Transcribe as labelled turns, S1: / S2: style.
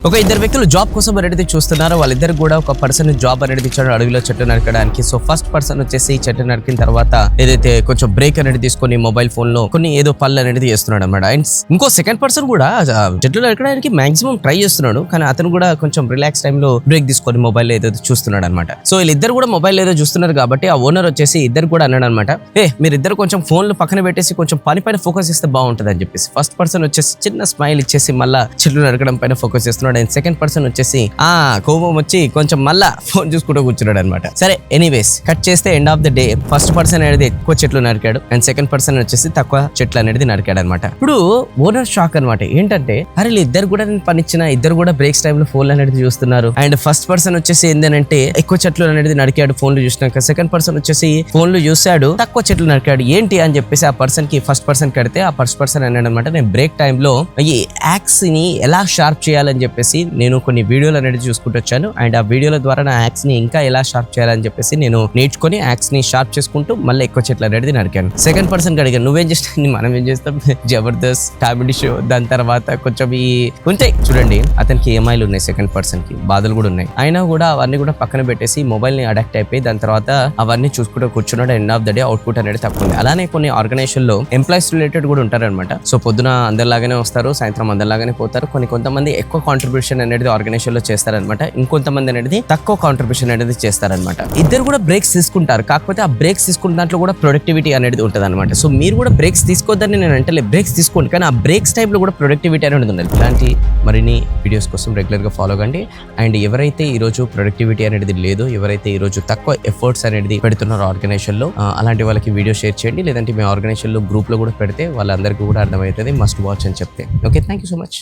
S1: ఒక ఇద్దరు వ్యక్తులు జాబ్ కోసం అనేది చూస్తున్నారు. వాళ్ళిద్దరు కూడా ఒక పర్సన్ జాబ్ అనేది ఇచ్చాడు అడవిలో చెట్టు నరకడానికి. సో ఫస్ట్ పర్సన్ వచ్చేసి చెట్టు నరికిన తర్వాత ఏదైతే కొంచెం బ్రేక్ అనేది తీసుకొని మొబైల్ ఫోన్ లో కొన్ని ఏదో పళ్ళు అనేది చేస్తున్నాడు అనమాట. అండ్ ఇంకో సెకండ్ పర్సన్ కూడా చెట్లు నరకడానికి మాక్సిమం ట్రై చేస్తున్నాడు, కానీ అతను కూడా కొంచెం రిలాక్స్ టైమ్ లో బ్రేక్ తీసుకొని మొబైల్ ఏదో చూస్తున్నాడు అనమాట. సో వీళ్ళిద్దరు కూడా మొబైల్ ఏదో చూస్తున్నారు కాబట్టి ఆ ఓనర్ వచ్చేసి ఇద్దరు కూడా అన్నాడు అనమాట, మీరిద్దరు కొంచెం ఫోన్లు పక్కన పెట్టేసి కొంచెం పని పైన ఫోకస్ చేస్తే బాగుంటుంది అని చెప్పేసి ఫస్ట్ పర్సన్ వచ్చేసి చిన్న స్మైల్ ఇచ్చేసి మళ్ళా చెట్లు నరకడం పైన ఫోకస్ చేస్తున్నాడు. అండ్ సెకండ్ పర్సన్ వచ్చేసి కోపం వచ్చి కొంచెం మళ్ళా ఫోన్ చూసుకుంటూ కూర్చున్నాడు అనమాట. సరే ఎనీవేస్ కట్ చేస్తే end of the day first person అనేది ఎక్కువ చెట్లు నరికాడు అండ్ సెకండ్ పర్సన్ వచ్చేసి తక్కువ చెట్లు అనేది నరికాడు అనమాట. ఇప్పుడు ఓనర్ షాక్ అనమాట. ఏంటంటే అరే ఇద్దరు కూడా నేను పనిచ్చిన, ఇద్దరు కూడా బ్రేక్స్ టైమ్ లో ఫోన్లు అనేది చూస్తున్నారు. అండ్ ఫస్ట్ పర్సన్ వచ్చేసి ఏంటంటే ఎక్కువ చెట్లు అనేది నరికాడు ఫోన్లు చూసినాక, సెకండ్ పర్సన్ వచ్చేసి ఫోన్లు చూశాడు తక్కువ చెట్లు నరికాడు. ఏంటి అని చెప్పేసి ఆ పర్సన్ కి ఫస్ట్ పర్సన్ కడితే ఆ ఫస్ట్ పర్సన్ అన్నాడు అనమాట, నేను బ్రేక్ టైమ్ లో ఈ యాక్స్ ని ఎలా షార్ప్ చేయాలని చెప్పేసి నేను కొన్ని వీడియోలు అనేది చూసుకుంటూ వచ్చాను. అండ్ ఆ వీడియోల ద్వారా నా యాక్స్ ని ఇంకా ఎలా షార్ప్ చేయాలని చెప్పేసి నేను నేర్చుకుని యాక్స్ ని షార్ప్ చేసుకుంటూ మళ్ళీ ఎక్కువ చెట్లు అనేది నరికాను. సెకండ్ పర్సన్ కి అడిగాను, నువ్వేం చేస్తావు? మనం ఏం చేస్తాం, జబర్దస్త్ కామెడీ షో, దాని తర్వాత కొంచెం ఈ ఉంటాయి చూడండి. అతనికి EMIలు ఉన్నాయి, సెకండ్ పర్సన్ కి బాధలు కూడా ఉన్నాయి. అయినా కూడా అవన్నీ కూడా పక్కన పెట్టేసి మొబైల్ ని అడాక్ట్ అయిపోయి దాని తర్వాత అవన్నీ చూసుకుంటూ కూర్చున్నాడు. End of the day output అనేది తక్కువ ఉంది. అలానే కొన్ని ఆర్గనైజేషన్ లో ఎంప్లాయీస్ రిలేటెడ్ కూడా ఉంటారనమాట. సో పొద్దున అందరిలాగానే వస్తారు, సాయంత్రం అందరిలాగానే పోతారు. కొంతమంది ఎక్కువ కాంట్రిబ్యూషన్ అనేది ఆర్గనైజేషన్ లో చేస్తారనమాట, ఇంకొంతమంది అనేది తక్కువ కాంట్రిబ్యూషన్ అనేది చేస్తారనమాట. ఇద్దరు కూడా బ్రేక్స్ తీసుకుంటారు, కాకపోతే ఆ బ్రేక్స్ తీసుకున్న దాంట్లో కూడా ప్రొడక్టివిటీ అనేది ఉంటుంది అనమాట. సో మీరు కూడా బ్రేక్స్ తీసుకోవద్దని నేను అంటే బ్రేక్స్ తీసుకోండి, కానీ ఆ బ్రేక్స్ టైప్ లో కూడా ప్రొడక్టివిటీ అనేది ఉండాలి. ఇలాంటి మరిన్ని వీడియోస్ కోసం రెగ్యులర్ గా ఫాలో కండి. అండ్ ఎవరైతే ఈ రోజు ప్రొడక్టివిటీ అనేది లేదో, ఎవరైతే ఈ రోజు తక్కువ ఎఫర్ట్స్ అనేది పెడుతున్నారో ఆర్గనైజేషన్ లో, అలాంటి వాళ్ళకి వీడియో షేర్ చేయండి. లేదంటే మీ ఆర్గనైజేషన్ లో గ్రూప్ లో కూడా పెడితే వాళ్ళందరికీ కూడా అర్థమవుతుంది, మస్ట్ వాచ్ అని చెప్తే. Okay, thank you so much.